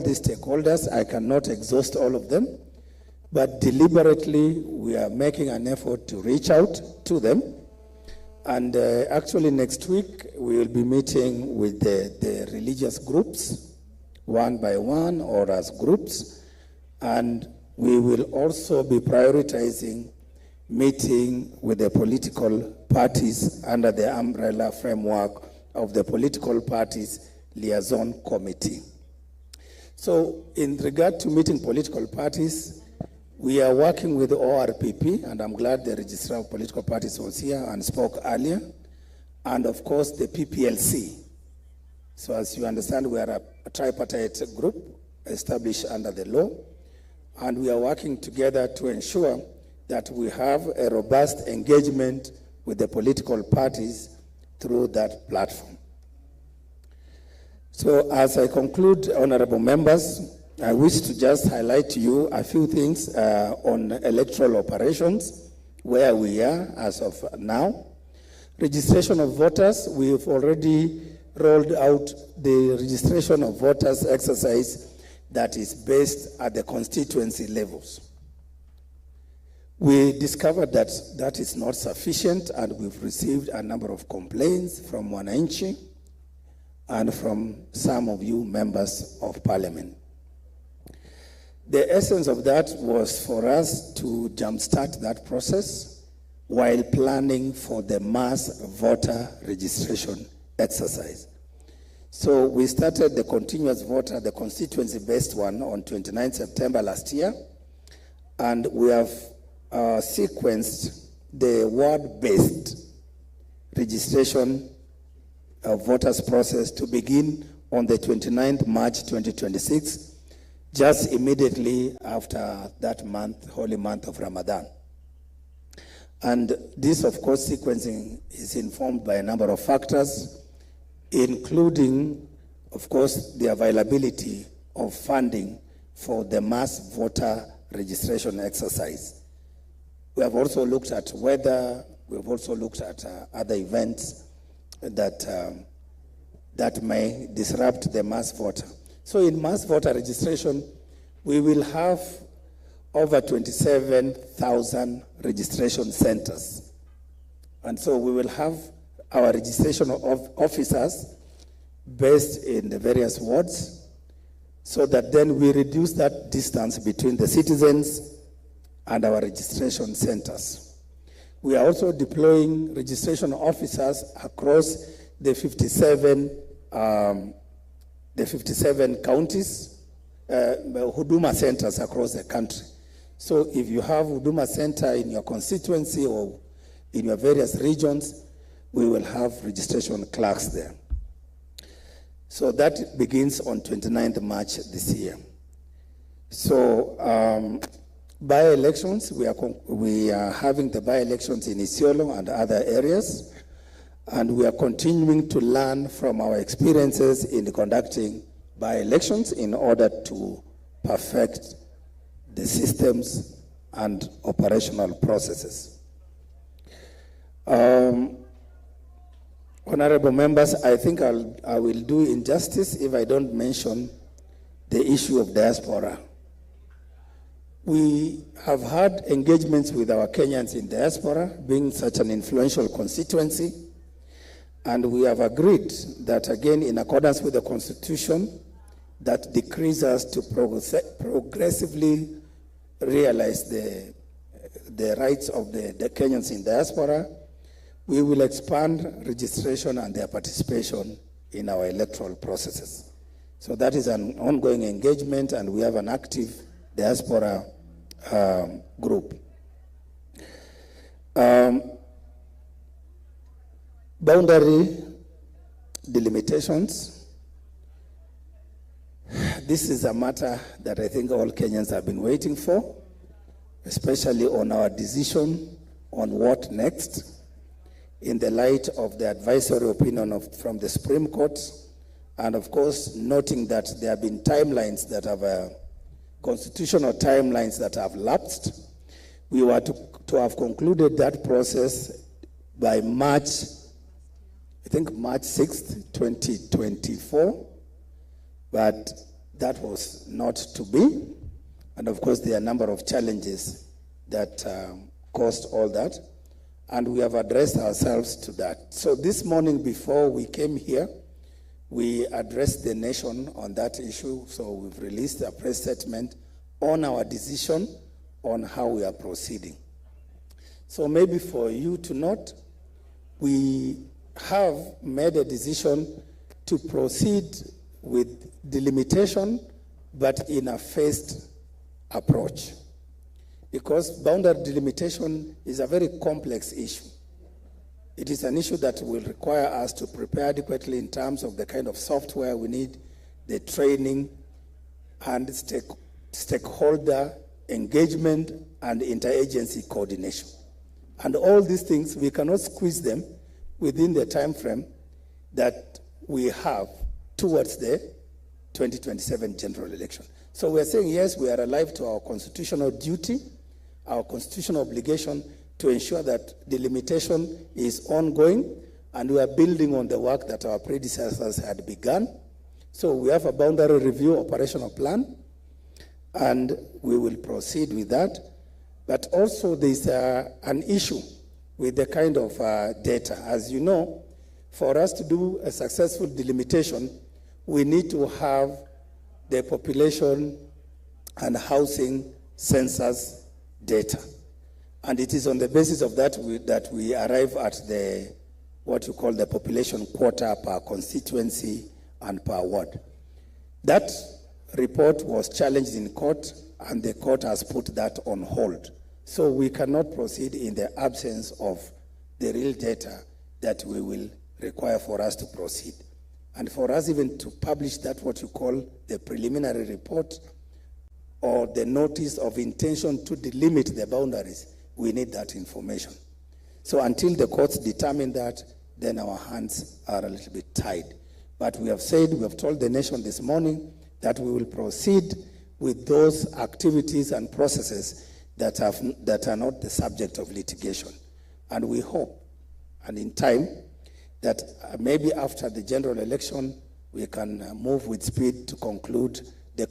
these stakeholders. I cannot exhaust all of them, but deliberately we are making an effort to reach out to them. And actually next week we will be meeting with the religious groups, one by one or as groups, and we will also be prioritizing meeting with the political parties under the umbrella framework of the Political Parties Liaison Committee. So in regard to meeting political parties, we are working with the ORPP, and I'm glad the Registrar of Political Parties was here and spoke earlier, and of course the PPLC. So as you understand, we are a tripartite group established under the law, and we are working together to ensure that we have a robust engagement with the political parties through that platform. So as I conclude, honorable members, I wish to just highlight to you a few things on electoral operations, where we are as of now. Registration of voters, we've already rolled out the registration of voters exercise that is based at the constituency levels. We discovered that that is not sufficient, and we've received a number of complaints from wananchi and from some of you members of parliament. The essence of that was for us to jumpstart that process while planning for the mass voter registration exercise. So we started the continuous voter, the constituency-based one, on 29 September last year, and we have sequenced the ward-based registration of voters process to begin on the 29th March 2026, just immediately after that month, holy month of Ramadan. And this, of course, sequencing is informed by a number of factors, including, of course, the availability of funding for the mass voter registration exercise. We have also looked at weather, we have also looked at other events that may disrupt the mass voter. So in mass voter registration, we will have over 27,000 registration centers. And so we will have our registration of officers based in the various wards, so that then we reduce that distance between the citizens and our registration centers. We are also deploying registration officers across the 57 counties, Huduma centers across the country. So if you have Huduma center in your constituency or in your various regions, we will have registration clerks there. So that begins on 29th March this year. So by-elections, we are having the by-elections in Isiolo and other areas, and we are continuing to learn from our experiences in conducting by-elections in order to perfect the systems and operational processes. Honorable members, I think I will do injustice if I don't mention the issue of diaspora. We have had engagements with our Kenyans in diaspora, being such an influential constituency, and we have agreed that, again, in accordance with the Constitution, that decrees us to progressively realize the rights of the Kenyans in diaspora. We will expand registration and their participation in our electoral processes. So that is an ongoing engagement, and we have an active diaspora group. Boundary delimitations. This is a matter that I think all Kenyans have been waiting for, especially on our decision on what next, in the light of the advisory opinion from the Supreme Court, and of course noting that there have been timelines that have constitutional timelines that have lapsed. We were to have concluded that process by March, I think March 6th, 2024, but that was not to be. And of course, there are a number of challenges that caused all that. And we have addressed ourselves to that. So this morning before we came here, we addressed the nation on that issue. So we've released a press statement on our decision on how we are proceeding. So maybe for you to note, we have made a decision to proceed with delimitation, but in a phased approach. Because boundary delimitation is a very complex issue. It is an issue that will require us to prepare adequately in terms of the kind of software we need, the training, and stakeholder engagement and interagency coordination. And all these things, we cannot squeeze them within the time frame that we have towards the 2027 general election. So we're saying, yes, we are alive to our constitutional duty, our constitutional obligation to ensure that delimitation is ongoing, and we are building on the work that our predecessors had begun. So we have a boundary review operational plan, and we will proceed with that. But also there's an issue with the kind of data. As you know, for us to do a successful delimitation, we need to have the population and housing census data. And it is on the basis of that that we arrive at the, what you call the population quota per constituency and per ward. That report was challenged in court, and the court has put that on hold. So we cannot proceed in the absence of the real data that we will require for us to proceed. And for us even to publish that, what you call the preliminary report or the notice of intention to delimit the boundaries, we need that information. So until the courts determine that, then our hands are a little bit tied. But we have said, we have told the nation this morning that we will proceed with those activities and processes that are not the subject of litigation. And we hope, and in time, that maybe after the general election, we can move with speed to conclude the